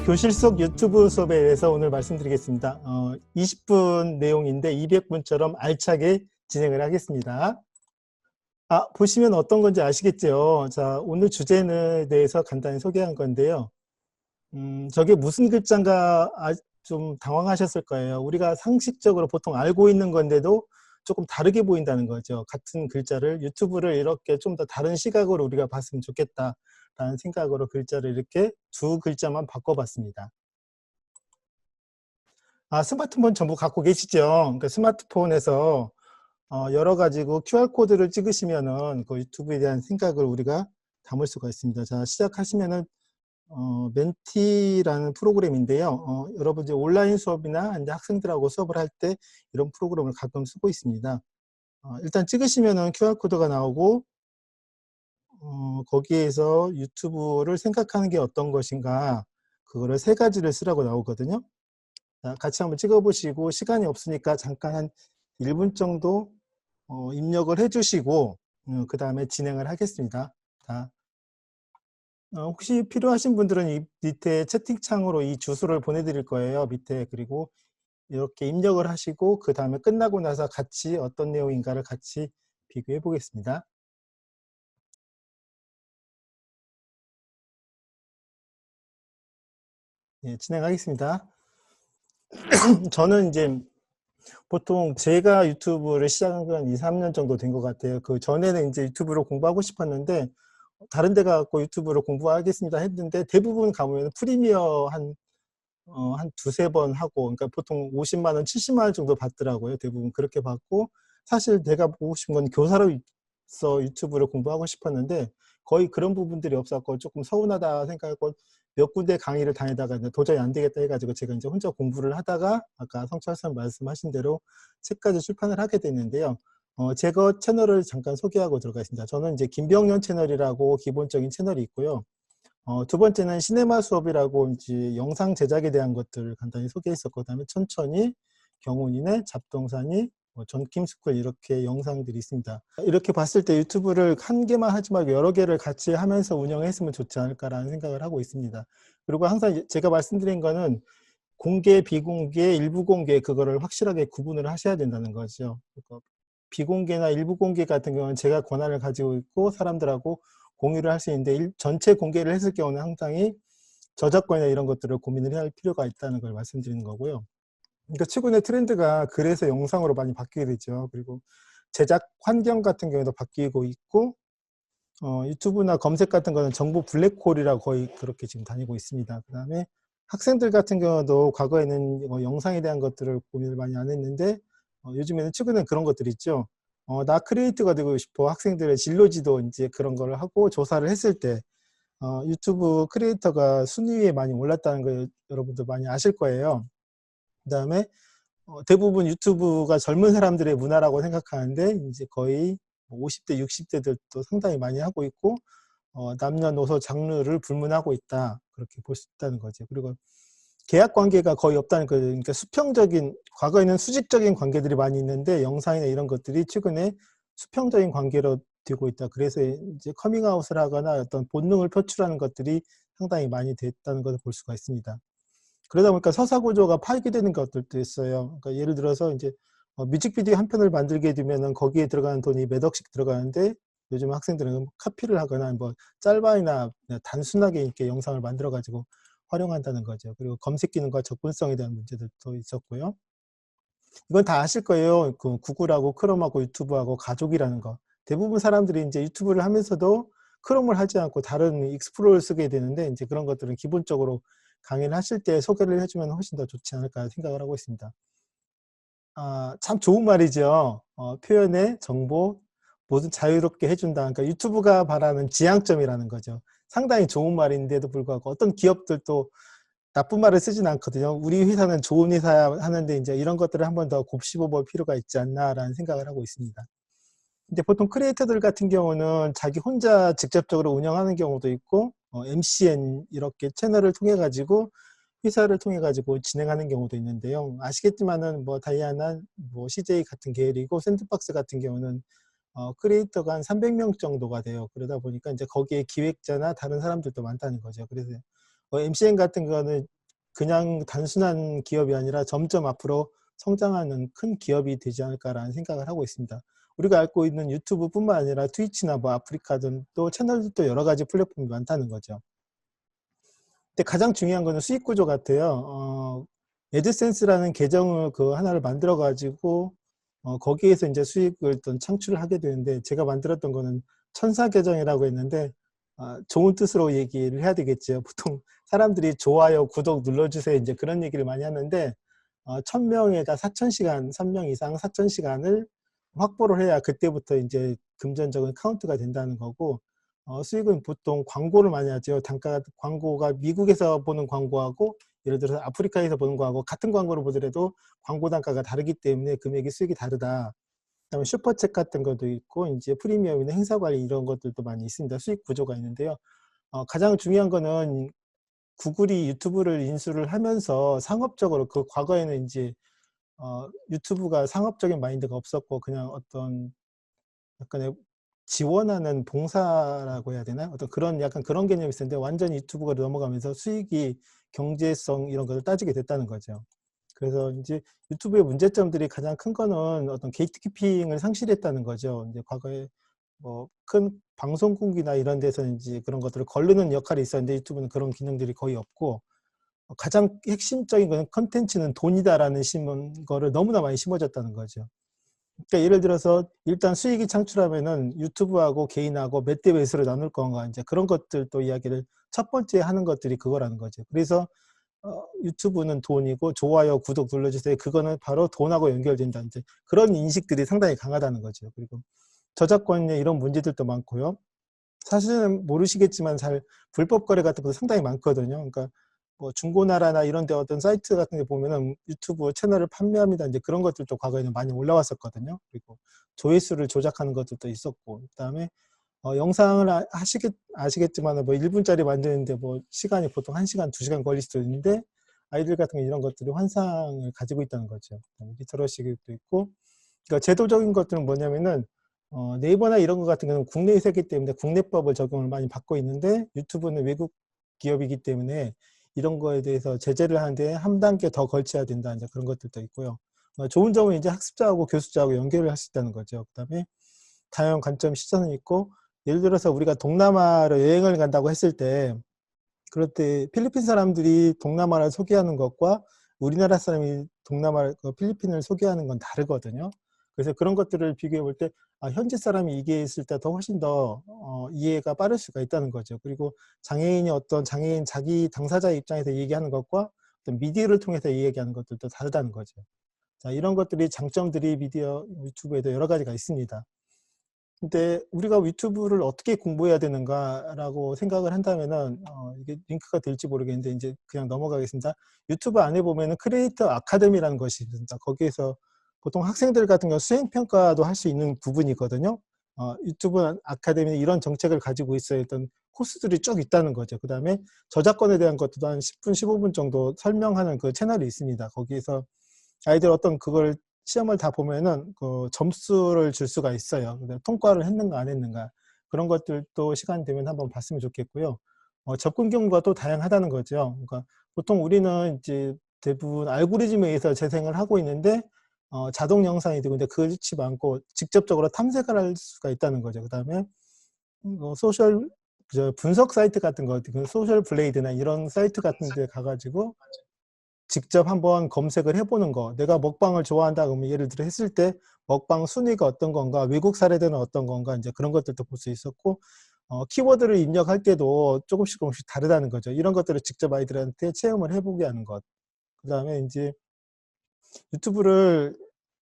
교실 속 유튜브 수업에 대해서 오늘 말씀드리겠습니다. 20분 내용인데 200분처럼 알차게 진행을 하겠습니다. 보시면 어떤 건지 아시겠죠? 자, 오늘 주제에 대해서 간단히 소개한 건데요. 저게 무슨 글자인가 좀 당황하셨을 거예요. 우리가 상식적으로 보통 알고 있는 건데도 조금 다르게 보인다는 거죠. 같은 글자를 유튜브를 이렇게 좀 더 다른 시각으로 우리가 봤으면 좋겠다라는 생각으로 글자를 이렇게 두 글자만 바꿔봤습니다. 스마트폰 전부 갖고 계시죠? 그러니까 스마트폰에서 여러 가지고 QR코드를 찍으시면은 그 유튜브에 대한 생각을 우리가 담을 수가 있습니다. 자, 시작하시면은 멘티라는 프로그램인데요. 여러분 이제 온라인 수업이나 이제 학생들하고 수업을 할 때 이런 프로그램을 가끔 쓰고 있습니다. 일단 찍으시면은 QR코드가 나오고 거기에서 유튜브를 생각하는 게 어떤 것인가 그거를 3가지를 쓰라고 나오거든요. 자, 같이 한번 찍어보시고 시간이 없으니까 잠깐 한 1분 정도 입력을 해주시고 그 다음에 진행을 하겠습니다. 자, 혹시 필요하신 분들은 이 밑에 채팅창으로 이 주소를 보내드릴 거예요. 밑에. 그리고 이렇게 입력을 하시고 그 다음에 끝나고 나서 같이 어떤 내용인가를 같이 비교해 보겠습니다. 네, 진행하겠습니다. 저는 이제 보통 제가 유튜브를 시작한 건 2, 3년 정도 된 것 같아요. 그 전에는 이제 유튜브로 공부하고 싶었는데 다른 데 가고 유튜브로 공부하겠습니다 했는데 대부분 가보면 프리미어 한 두세 번 하고, 그러니까 보통 50만 원, 70만 원 정도 받더라고요. 대부분 그렇게 받고, 사실 내가 보고 싶은 건 교사로서 유튜브를 공부하고 싶었는데 거의 그런 부분들이 없었고 조금 서운하다 생각하고 몇 군데 강의를 다니다가 이제 도저히 안 되겠다 해가지고 제가 이제 혼자 공부를 하다가 아까 성철 선생님 말씀하신 대로 책까지 출판을 하게 됐는데요. 제가 채널을 잠깐 소개하고 들어가겠습니다. 저는 이제 김병년 채널이라고 기본적인 채널이 있고요. 두 번째는 시네마 수업이라고 이제 영상 제작에 대한 것들을 간단히 소개했었고, 그다음에 천천히, 경운이네, 잡동사니, 전킴스쿨 이렇게 영상들이 있습니다. 이렇게 봤을 때 유튜브를 한 개만 하지 말고 여러 개를 같이 하면서 운영했으면 좋지 않을까라는 생각을 하고 있습니다. 그리고 항상 제가 말씀드린 거는 공개, 비공개, 일부 공개 그거를 확실하게 구분을 하셔야 된다는 거죠. 그러니까 비공개나 일부 공개 같은 경우는 제가 권한을 가지고 있고 사람들하고 공유를 할 수 있는데 전체 공개를 했을 경우는 항상히 저작권이나 이런 것들을 고민을 해야 할 필요가 있다는 걸 말씀드리는 거고요. 그러니까 최근에 트렌드가 그래서 영상으로 많이 바뀌게 되죠. 그리고 제작 환경 같은 경우도 바뀌고 있고 유튜브나 검색 같은 거는 정보 블랙홀이라고 거의 그렇게 지금 다니고 있습니다. 그 다음에 학생들 같은 경우도 과거에는 영상에 대한 것들을 고민을 많이 안 했는데 요즘에는 최근에 그런 것들이 있죠. 나 크리에이터가 되고 싶어 학생들의 진로지도 이제 그런 걸 하고 조사를 했을 때 유튜브 크리에이터가 순위에 많이 올랐다는 거 여러분도 많이 아실 거예요. 그 다음에 대부분 유튜브가 젊은 사람들의 문화라고 생각하는데 이제 거의 50대, 60대들도 상당히 많이 하고 있고 남녀노소 장르를 불문하고 있다. 그렇게 볼 수 있다는 거죠. 그리고 계약 관계가 거의 없다는 거예요. 그러니까 수평적인, 과거에는 수직적인 관계들이 많이 있는데 영상이나 이런 것들이 최근에 수평적인 관계로 되고 있다. 그래서 이제 커밍아웃을 하거나 어떤 본능을 표출하는 것들이 상당히 많이 됐다는 것을 볼 수가 있습니다. 그러다 보니까 서사 구조가 파괴되는 것들도 있어요. 그러니까 예를 들어서 이제 뮤직비디오 한 편을 만들게 되면은 거기에 들어가는 돈이 몇 억씩 들어가는데 요즘 학생들은 카피를 하거나 뭐 짤방이나 단순하게 이렇게 영상을 만들어 가지고 활용한다는 거죠. 그리고 검색 기능과 접근성에 대한 문제들도 있었고요. 이건 다 아실 거예요. 그 구글하고 크롬하고 유튜브하고 가족이라는 거. 대부분 사람들이 이제 유튜브를 하면서도 크롬을 하지 않고 다른 익스플로러를 쓰게 되는데 이제 그런 것들은 기본적으로 강의를 하실 때 소개를 해주면 훨씬 더 좋지 않을까 생각을 하고 있습니다. 참 좋은 말이죠. 표현의 정보 모두 자유롭게 해준다. 그러니까 유튜브가 바라는 지향점이라는 거죠. 상당히 좋은 말인데도 불구하고 어떤 기업들도 나쁜 말을 쓰진 않거든요. 우리 회사는 좋은 회사야 하는데 이제 이런 것들을 한 번 더 곱씹어 볼 필요가 있지 않나라는 생각을 하고 있습니다. 근데 보통 크리에이터들 같은 경우는 자기 혼자 직접적으로 운영하는 경우도 있고 MCN 이렇게 채널을 통해 가지고 회사를 통해 가지고 진행하는 경우도 있는데요. 아시겠지만은 뭐 다이아나, 뭐 CJ 같은 계열이고 샌드박스 같은 경우는 크리에이터가 한 300명 정도가 돼요. 그러다 보니까 이제 거기에 기획자나 다른 사람들도 많다는 거죠. 그래서 MCN 같은 거는 그냥 단순한 기업이 아니라 점점 앞으로 성장하는 큰 기업이 되지 않을까라는 생각을 하고 있습니다. 우리가 알고 있는 유튜브뿐만 아니라 트위치나 뭐 아프리카 등도 채널들도 여러 가지 플랫폼이 많다는 거죠. 근데 가장 중요한 거는 수익 구조 같아요. 애드센스라는 계정을 그 하나를 만들어 가지고 거기에서 이제 수익을 어떤 창출을 하게 되는데, 제가 만들었던 거는 천사 계정이라고 했는데 좋은 뜻으로 얘기를 해야 되겠죠. 보통 사람들이 좋아요, 구독 눌러주세요 이제 그런 얘기를 많이 하는데 1000명에다 4000시간, 3명 이상 4000시간을 확보를 해야 그때부터 이제 금전적인 카운트가 된다는 거고, 수익은 보통 광고를 많이 하죠. 광고가 미국에서 보는 광고하고 예를 들어서 아프리카에서 보는 거하고 같은 광고를 보더라도 광고 단가가 다르기 때문에 금액이 수익이 다르다. 그다음에 슈퍼챗 같은 것도 있고 이제 프리미엄이나 행사 관리 이런 것들도 많이 있습니다. 수익 구조가 있는데요. 가장 중요한 거는 구글이 유튜브를 인수를 하면서 상업적으로, 그 과거에는 이제 유튜브가 상업적인 마인드가 없었고 그냥 어떤 약간의 지원하는 봉사라고 해야 되나? 어떤 그런 약간 그런 개념이 있었는데 완전히 유튜브가 넘어가면서 수익이 경제성 이런 것을 따지게 됐다는 거죠. 그래서 이제 유튜브의 문제점들이 가장 큰 거는 어떤 게이트키핑을 상실했다는 거죠. 이제 과거에 뭐 큰 방송국이나 이런 데서는 이제 그런 것들을 거르는 역할이 있었는데 유튜브는 그런 기능들이 거의 없고, 가장 핵심적인 거는 컨텐츠는 돈이다라는 거를 너무나 많이 심어졌다는 거죠. 그러니까 예를 들어서 일단 수익이 창출하면은 유튜브하고 개인하고 몇 대 몇으로 나눌 건가, 이제 그런 것들도 이야기를 첫 번째 하는 것들이 그거라는 거죠. 그래서 유튜브는 돈이고 좋아요, 구독 눌러주세요. 그거는 바로 돈하고 연결된다. 이제 그런 인식들이 상당히 강하다는 거죠. 그리고 저작권의 이런 문제들도 많고요. 사실은 모르시겠지만 잘 불법 거래 같은 것도 상당히 많거든요. 그러니까 뭐 중고나라나 이런 데 어떤 사이트 같은 데 보면은 유튜브 채널을 판매합니다. 이제 그런 것들도 과거에는 많이 올라왔었거든요. 그리고 조회수를 조작하는 것들도 있었고, 그다음에 영상을 아시겠지만 뭐 1분짜리 만드는데 뭐 시간이 보통 1시간, 2시간 걸릴 수도 있는데 아이들 같은 경우 이런 것들이 환상을 가지고 있다는 거죠. 리터러시도 있고, 그러니까 제도적인 것들은 뭐냐면은 네이버나 이런 것 같은 경우는 국내에서 했기 때문에 국내법을 적용을 많이 받고 있는데 유튜브는 외국 기업이기 때문에 이런 거에 대해서 제재를 하는데 한 단계 더 걸쳐야 된다. 이제 그런 것들도 있고요. 좋은 점은 이제 학습자하고 교수자하고 연결을 할 수 있다는 거죠. 그다음에 다양한 관점 시선이 있고, 예를 들어서 우리가 동남아로 여행을 간다고 했을 때 그럴 때 필리핀 사람들이 동남아를 소개하는 것과 우리나라 사람이 필리핀을 소개하는 건 다르거든요. 그래서 그런 것들을 비교해 볼 때 현지 사람이 얘기했을 때 더 훨씬 더 이해가 빠를 수가 있다는 거죠. 그리고 장애인이 어떤 장애인 자기 당사자 입장에서 얘기하는 것과 어떤 미디어를 통해서 얘기하는 것들도 다르다는 거죠. 자, 이런 것들이 장점들이 유튜브에도 여러 가지가 있습니다. 근데 우리가 유튜브를 어떻게 공부해야 되는가라고 생각을 한다면은 이게 링크가 될지 모르겠는데 이제 그냥 넘어가겠습니다. 유튜브 안에 보면은 크리에이터 아카데미라는 것이 있습니다. 거기에서 보통 학생들 같은 경우 수행 평가도 할 수 있는 부분이 있거든요. 유튜브 아카데미는 이런 정책을 가지고 있어야 했던 코스들이 쭉 있다는 거죠. 그다음에 저작권에 대한 것도 한 10분, 15분 정도 설명하는 그 채널이 있습니다. 거기에서 아이들 어떤 그걸 시험을 다 보면은 그 점수를 줄 수가 있어요. 통과를 했는가 안 했는가 그런 것들도 시간 되면 한번 봤으면 좋겠고요. 접근 경로가 또 다양하다는 거죠. 그러니까 보통 우리는 이제 대부분 알고리즘에 의해서 재생을 하고 있는데 자동 영상이 되고, 근데 그렇지 않고 직접적으로 탐색을 할 수가 있다는 거죠. 그다음에 분석 사이트 같은 거, 소셜 블레이드나 이런 사이트 같은 데 가가지고 직접 한번 검색을 해보는 거. 내가 먹방을 좋아한다 그러면 예를 들어 했을 때 먹방 순위가 어떤 건가, 외국 사례들은 어떤 건가, 이제 그런 것들도 볼 수 있었고, 키워드를 입력할 때도 조금씩 다르다는 거죠. 이런 것들을 직접 아이들한테 체험을 해보게 하는 것. 그 다음에 이제 유튜브를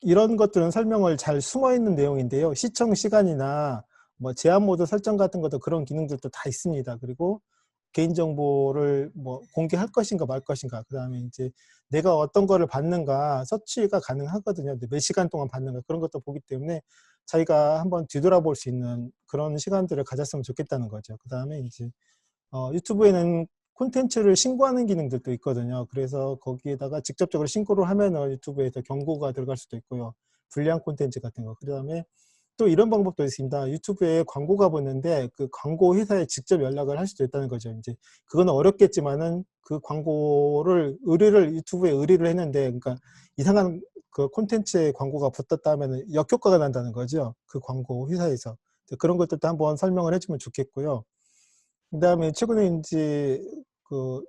이런 것들은 설명을 잘 숨어 있는 내용인데요. 시청 시간이나 뭐 제한 모드 설정 같은 것도 그런 기능들도 다 있습니다. 그리고 개인정보를 뭐 공개할 것인가 말 것인가, 그 다음에 이제 내가 어떤 거를 받는가 서치가 가능하거든요. 몇 시간 동안 받는가 그런 것도 보기 때문에 자기가 한번 뒤돌아볼 수 있는 그런 시간들을 가졌으면 좋겠다는 거죠. 그 다음에 이제 유튜브에는 콘텐츠를 신고하는 기능들도 있거든요. 그래서 거기에다가 직접적으로 신고를 하면은 유튜브에서 경고가 들어갈 수도 있고요. 불량 콘텐츠 같은 거. 그 다음에 또 이런 방법도 있습니다. 유튜브에 광고가 붙는데 그 광고 회사에 직접 연락을 할 수도 있다는 거죠. 이제 그거는 어렵겠지만은 그 광고를 유튜브에 의뢰를 했는데, 그러니까 이상한 그 콘텐츠에 광고가 붙었다 하면은 역효과가 난다는 거죠. 그 광고 회사에서. 그런 것들도 한번 설명을 해주면 좋겠고요. 그다음에 최근에 이제 그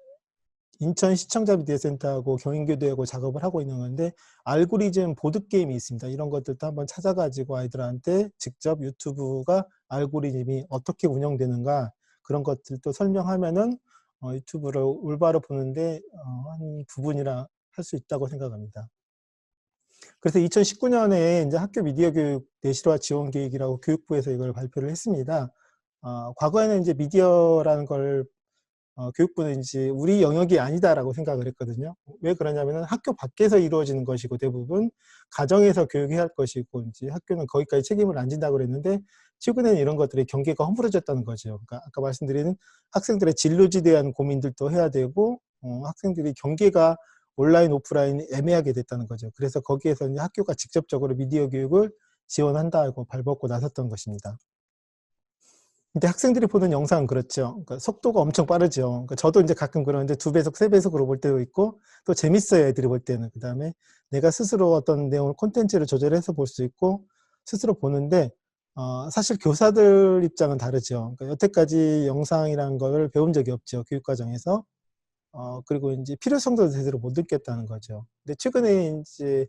인천 시청자 미디어 센터하고 경인교대하고 작업을 하고 있는 건데, 알고리즘 보드게임이 있습니다. 이런 것들도 한번 찾아가지고 아이들한테 직접 유튜브가 알고리즘이 어떻게 운영되는가, 그런 것들도 설명하면은 유튜브를 올바로 보는데 한 부분이라 할 수 있다고 생각합니다. 그래서 2019년에 이제 학교 미디어 교육 내실화 지원 계획이라고 교육부에서 이걸 발표를 했습니다. 과거에는 이제 미디어라는 걸 교육부는 이제 우리 영역이 아니다라고 생각을 했거든요. 왜 그러냐면은 학교 밖에서 이루어지는 것이고, 대부분 가정에서 교육해야 할 것이고, 이제 학교는 거기까지 책임을 안 진다고 그랬는데, 최근에는 이런 것들이 경계가 허물어졌다는 거죠. 그러니까 아까 말씀드린 학생들의 진로지에 대한 고민들도 해야 되고, 학생들이 경계가 온라인, 오프라인 애매하게 됐다는 거죠. 그래서 거기에서 이제 학교가 직접적으로 미디어 교육을 지원한다고 발벗고 나섰던 것입니다. 근데 학생들이 보는 영상은 그렇죠. 그러니까 속도가 엄청 빠르죠. 그러니까 저도 이제 가끔 그러는데 2배속, 3배속으로 볼 때도 있고, 또 재밌어요, 애들이 볼 때는. 그 다음에 내가 스스로 어떤 내용을, 콘텐츠를 조절해서 볼 수 있고, 스스로 보는데, 사실 교사들 입장은 다르죠. 그러니까 여태까지 영상이라는 걸 배운 적이 없죠, 교육과정에서. 그리고 이제 필요성도 제대로 못 느꼈다는 거죠. 근데 최근에 이제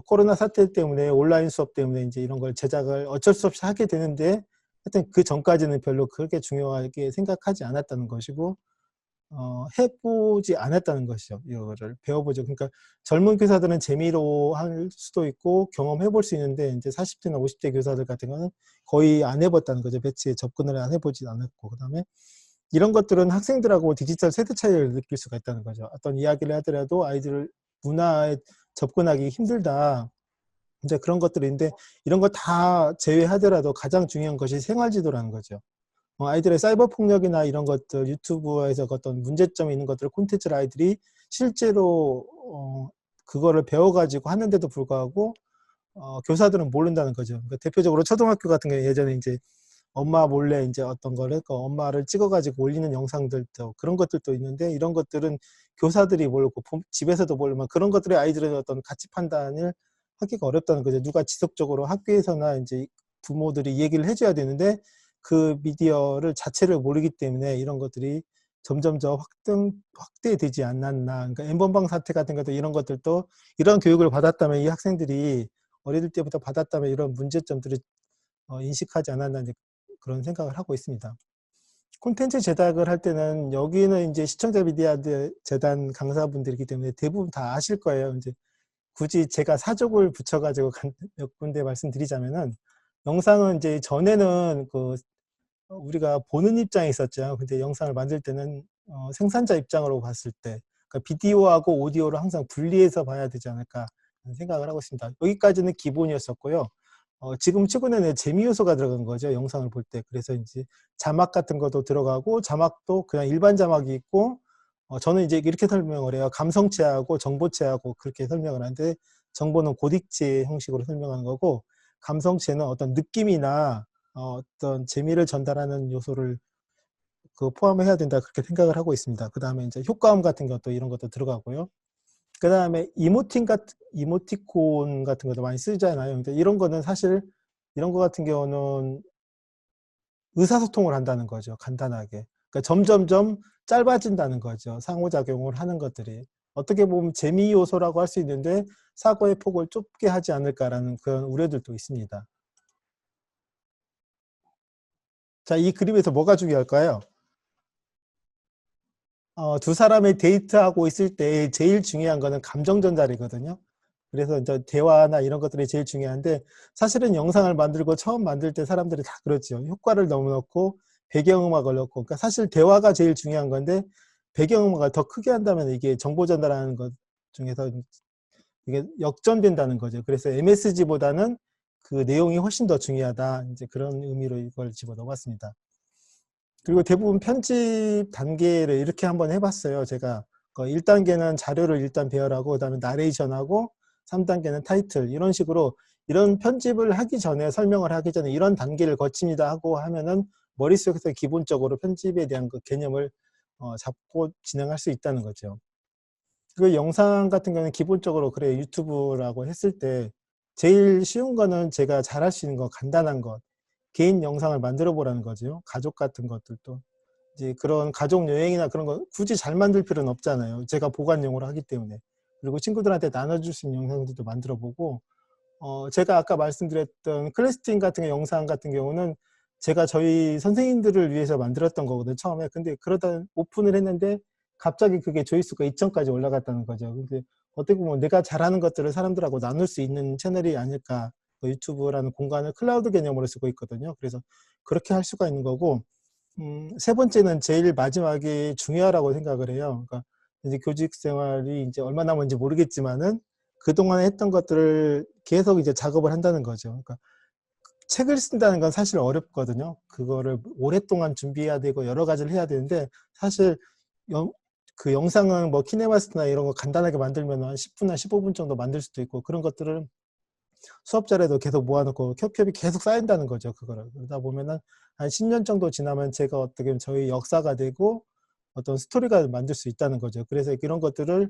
코로나 사태 때문에, 온라인 수업 때문에 이제 이런 걸 제작을 어쩔 수 없이 하게 되는데, 하여튼 그 전까지는 별로 그렇게 중요하게 생각하지 않았다는 것이고, 해보지 않았다는 것이죠. 이거를 배워보죠. 그러니까 젊은 교사들은 재미로 할 수도 있고 경험해볼 수 있는데, 이제 40대나 50대 교사들 같은 거는 거의 안 해봤다는 거죠. 배치에 접근을 안 해보지 않았고, 그 다음에 이런 것들은 학생들하고 디지털 세대 차이를 느낄 수가 있다는 거죠. 어떤 이야기를 하더라도 아이들 문화에 접근하기 힘들다, 이제 그런 것들인데, 이런 거 다 제외하더라도 가장 중요한 것이 생활지도라는 거죠. 아이들의 사이버 폭력이나 이런 것들, 유튜브에서 어떤 문제점이 있는 것들을, 콘텐츠를 아이들이 실제로 그거를 배워가지고 하는데도 불구하고 교사들은 모른다는 거죠. 그러니까 대표적으로 초등학교 같은 경우, 예전에 이제 엄마 몰래 이제 어떤 거를 엄마를 찍어가지고 올리는 영상들도, 그런 것들도 있는데, 이런 것들은 교사들이 모르고 집에서도 모르면 그런 것들이 아이들의 어떤 가치 판단을 하기가 어렵다는 거죠. 누가 지속적으로 학교에서나 이제 부모들이 얘기를 해줘야 되는데, 그 미디어를 자체를 모르기 때문에 이런 것들이 점점점 확대되지 않았나. 그러니까 엠번방 사태 같은 것도, 이런 것들도 이런 교육을 받았다면, 이 학생들이 어릴 때부터 받았다면 이런 문제점들을 인식하지 않았나, 이제 그런 생각을 하고 있습니다. 콘텐츠 제작을 할 때는, 여기는 이제 시청자 미디어 재단 강사분들이기 때문에 대부분 다 아실 거예요. 이제 굳이 제가 사족을 붙여가지고 몇 군데 말씀드리자면은, 영상은 이제 전에는 우리가 보는 입장에 있었죠. 근데 영상을 만들 때는 생산자 입장으로 봤을 때, 그러니까 비디오하고 오디오를 항상 분리해서 봐야 되지 않을까 생각을 하고 있습니다. 여기까지는 기본이었었고요. 지금 최근에는 재미 요소가 들어간 거죠, 영상을 볼 때. 그래서 이제 자막 같은 것도 들어가고, 자막도 그냥 일반 자막이 있고, 저는 이제 이렇게 설명을 해요. 감성체하고 정보체하고 그렇게 설명을 하는데, 정보는 고딕체 형식으로 설명하는 거고, 감성체는 어떤 느낌이나 어떤 재미를 전달하는 요소를 포함해야 된다, 그렇게 생각을 하고 있습니다. 그 다음에 이제 효과음 같은 것도, 이런 것도 들어가고요. 그 다음에 이모티콘 같은 것도 많이 쓰잖아요. 근데 이런 거는 사실, 이런 거 같은 경우는 의사소통을 한다는 거죠, 간단하게. 그러니까 점점점 짧아진다는 거죠, 상호작용을 하는 것들이. 어떻게 보면 재미 요소라고 할 수 있는데, 사고의 폭을 좁게 하지 않을까라는 그런 우려들도 있습니다. 자, 이 그림에서 뭐가 중요할까요? 두 사람이 데이트하고 있을 때 제일 중요한 거는 감정 전달이거든요. 그래서 이제 대화나 이런 것들이 제일 중요한데, 사실은 영상을 만들고 처음 만들 때 사람들이 다 그렇죠. 효과를 너무 넣고 배경음악을 넣고, 그러니까 사실 대화가 제일 중요한 건데, 배경음악을 더 크게 한다면 이게 정보 전달하는 것 중에서 이게 역전된다는 거죠. 그래서 MSG보다는 그 내용이 훨씬 더 중요하다, 이제 그런 의미로 이걸 집어넣어봤습니다. 그리고 대부분 편집 단계를 이렇게 한번 해봤어요, 제가. 1단계는 자료를 일단 배열하고, 그 다음에 나레이션하고, 3단계는 타이틀, 이런 식으로 이런 편집을 하기 전에 설명을 하기 전에 이런 단계를 거칩니다 하고 하면은 머릿속에서 기본적으로 편집에 대한 그 개념을 잡고 진행할 수 있다는 거죠. 그 영상 같은 경우는 기본적으로 그래 유튜브라고 했을 때 제일 쉬운 거는 제가 잘할 수 있는 거 간단한 것 개인 영상을 만들어 보라는 거죠. 가족 같은 것들도 이제 그런 가족 여행이나 그런 거 굳이 잘 만들 필요는 없잖아요. 제가 보관용으로 하기 때문에. 그리고 친구들한테 나눠줄 수 있는 영상들도 만들어 보고 제가 아까 말씀드렸던 클래스팅 같은 영상 같은 경우는 제가 저희 선생님들을 위해서 만들었던 거거든요, 처음에. 근데 그러다 오픈을 했는데 갑자기 그게 조회수가 2천까지 올라갔다는 거죠. 근데 어떻게 보면 내가 잘하는 것들을 사람들하고 나눌 수 있는 채널이 아닐까. 유튜브라는 공간을 클라우드 개념으로 쓰고 있거든요. 그래서 그렇게 할 수가 있는 거고, 세 번째는 제일 마지막에 중요하다고 생각을 해요. 그러니까 이제 교직 생활이 이제 얼마 남았는지 모르겠지만은 그동안 했던 것들을 계속 이제 작업을 한다는 거죠. 그러니까 책을 쓴다는 건 사실 어렵거든요. 그거를 오랫동안 준비해야 되고 여러 가지를 해야 되는데 사실 그 영상은 뭐 키네마스터나 이런 거 간단하게 만들면 한 10분이나 15분 정도 만들 수도 있고 그런 것들을 수업 자료도 계속 모아놓고 겹겹이 계속 쌓인다는 거죠. 그거를. 그러다 보면은 한 10년 정도 지나면 제가 어떻게 보면 저희 역사가 되고 어떤 스토리가 만들 수 있다는 거죠. 그래서 이런 것들을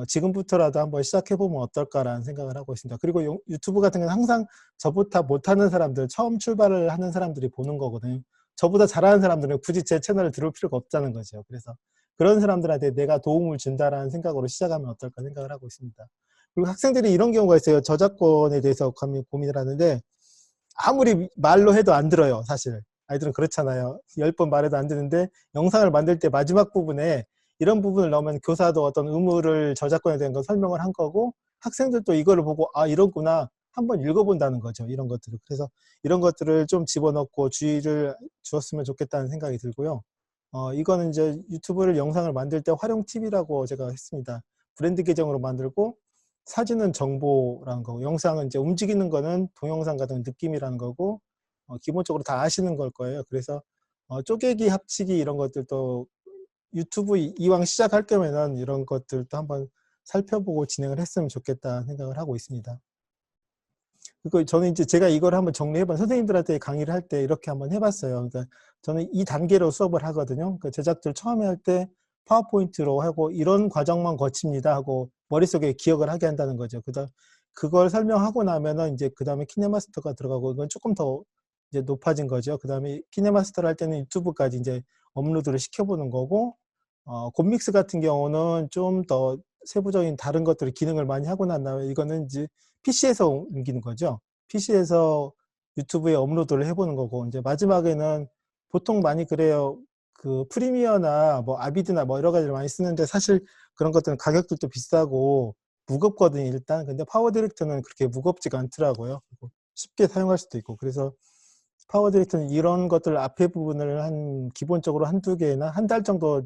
지금부터라도 한번 시작해보면 어떨까라는 생각을 하고 있습니다. 그리고 유튜브 같은 경우는 항상 저보다 못하는 사람들, 처음 출발을 하는 사람들이 보는 거거든요. 저보다 잘하는 사람들은 굳이 제 채널을 들을 필요가 없다는 거죠. 그래서 그런 사람들한테 내가 도움을 준다라는 생각으로 시작하면 어떨까 생각을 하고 있습니다. 그리고 학생들이 이런 경우가 있어요. 저작권에 대해서 고민을 하는데 아무리 말로 해도 안 들어요. 사실 아이들은 그렇잖아요. 10번 말해도 안 듣는데 영상을 만들 때 마지막 부분에 이런 부분을 넣으면 교사도 어떤 의무를 저작권에 대한 걸 설명을 한 거고 학생들도 이거를 보고 아 이런구나 한번 읽어본다는 거죠. 이런 것들을. 그래서 이런 것들을 좀 집어넣고 주의를 주었으면 좋겠다는 생각이 들고요. 이거는 이제 유튜브를 영상을 만들 때 활용 팁이라고 제가 했습니다. 브랜드 계정으로 만들고 사진은 정보라는 거고 영상은 이제 움직이는 거는 동영상 같은 느낌이라는 거고 기본적으로 다 아시는 걸 거예요. 그래서 쪼개기, 합치기 이런 것들도 유튜브 이왕 시작할 거면은 이런 것들도 한번 살펴보고 진행을 했으면 좋겠다 생각을 하고 있습니다. 그리고 저는 이제 제가 이걸 한번 정리해본 선생님들한테 강의를 할 때 이렇게 한번 해봤어요. 그러니까 저는 이 단계로 수업을 하거든요. 그러니까 제작들 처음에 할 때 파워포인트로 하고 이런 과정만 거칩니다 하고 머릿속에 기억을 하게 한다는 거죠. 그다음 그걸 설명하고 나면은 이제 그다음에 키네마스터가 들어가고 이건 조금 더 이제 높아진 거죠. 그다음에 키네마스터를 할 때는 유튜브까지 이제 업로드를 시켜보는 거고 곰믹스 같은 경우는 좀 더 세부적인 다른 것들을 기능을 많이 하고 난 다음에 이거는 이제 PC에서 옮기는 거죠. PC에서 유튜브에 업로드를 해보는 거고 이제 마지막에는 보통 많이 그래요. 그 프리미어나 뭐 아비드나 뭐 여러 가지를 많이 쓰는데 사실 그런 것들은 가격들도 비싸고 무겁거든요. 일단 근데 파워 디렉터는 그렇게 무겁지가 않더라고요. 쉽게 사용할 수도 있고 그래서 파워 디렉터는 이런 것들 앞에 부분을 한 기본적으로 한두 개나 한 달 정도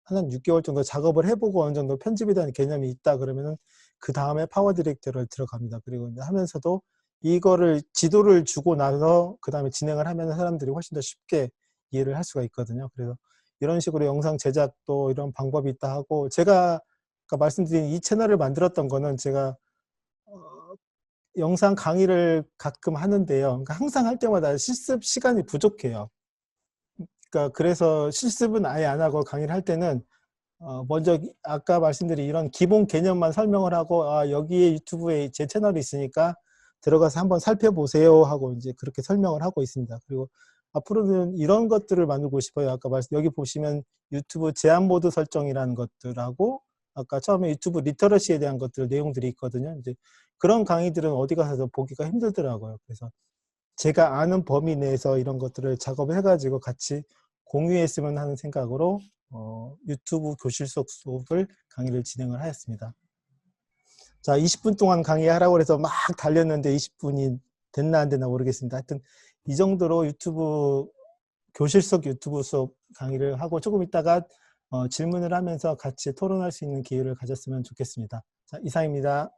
한 6개월 정도 작업을 해보고 어느 정도 편집에 대한 개념이 있다 그러면은 그 다음에 파워 디렉터를 들어갑니다. 그리고 이제 하면서도 이거를 지도를 주고 나서 그 다음에 진행을 하면 사람들이 훨씬 더 쉽게 이해를 할 수가 있거든요. 그래서 이런 식으로 영상 제작도 이런 방법이 있다 하고 제가 아까 말씀드린 이 채널을 만들었던 거는 제가 영상 강의를 가끔 하는데요. 그러니까 항상 할 때마다 실습 시간이 부족해요. 그러니까 그래서 실습은 아예 안 하고 강의를 할 때는 먼저 아까 말씀드린 이런 기본 개념만 설명을 하고 여기에 유튜브에 제 채널이 있으니까 들어가서 한번 살펴보세요 하고 이제 그렇게 설명을 하고 있습니다. 그리고 앞으로는 이런 것들을 만들고 싶어요. 아까 여기 보시면 유튜브 제한 모드 설정이라는 것들하고 아까 처음에 유튜브 리터러시에 대한 것들 내용들이 있거든요. 이제 그런 강의들은 어디 가서 보기가 힘들더라고요. 그래서 제가 아는 범위 내에서 이런 것들을 작업해 가지고 같이 공유했으면 하는 생각으로 유튜브 교실 속 수업을 강의를 진행을 하였습니다. 자, 20분 동안 강의하라고 해서 막 달렸는데 20분이 됐나 안 됐나 모르겠습니다. 하여튼 이 정도로 유튜브 교실 속 유튜브 수업 강의를 하고 조금 있다가 질문을 하면서 같이 토론할 수 있는 기회를 가졌으면 좋겠습니다. 자, 이상입니다.